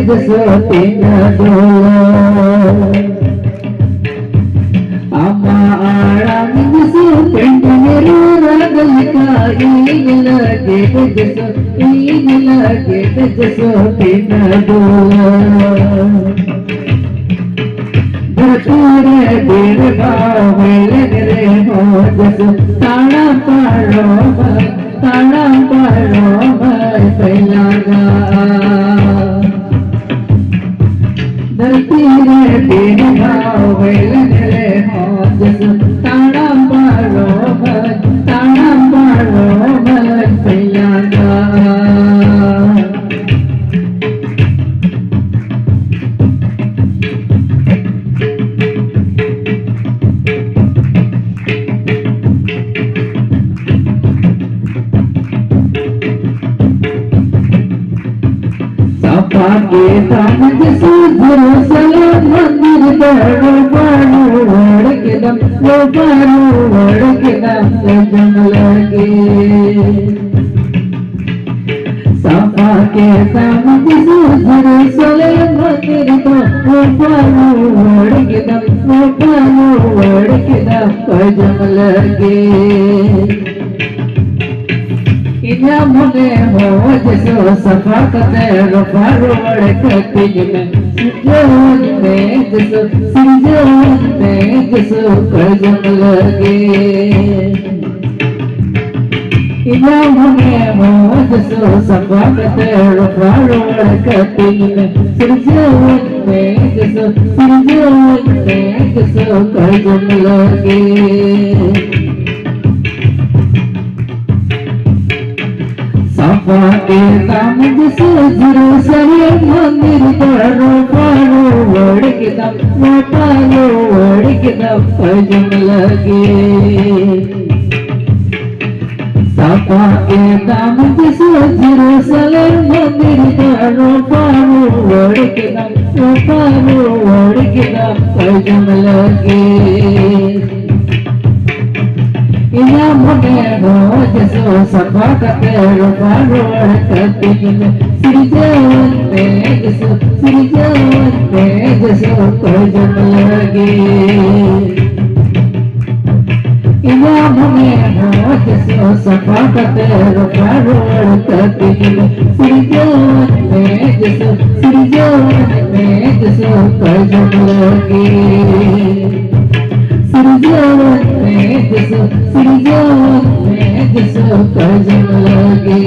जसो तीन डोला अम्मा आराम जसो पेंट मेरो रागल का ईग लगे जसो तीन डोला भरपूर देर भावे लग रे हो जसो ताड़ा पारो पहला धरती रे देर भावे लग रे हो जसो ताड़ा पारो पहला पाके दाम जसो जेरूसलम मंदिर बड़ो बड़ो वड़ के दम वो बड़ो वड़ के दम जम लगे सफा के दाम जसो जेरूसलम मंदिर वो बड़ो वड़ के दम वो बड़ो वड़ के दम जम लगे इना मुने हो जसो सफा कते फारो वड़कती में सिजोन में जसो कजम लगे इना मुने हो जसो सफा कते फारो वड़कती में सिजोन में जसो कजम लगे सफा के दाम जसो जेरूसलम मंदिर बड़ो वड़ के दम वड़ के दम जम लगे सफा के दाम जसो जेरूसलम मंदिर बड़ो वड़ के दम जम लगे इना मुने हो जसो सफा कते फारो वड़कती में सिजोन में जसो कजम लगे इना मुने हो जसो सफा कते फारो वड़कती में सिजोन में जसो कजम लगे सिजोन में जसो कजम लगे।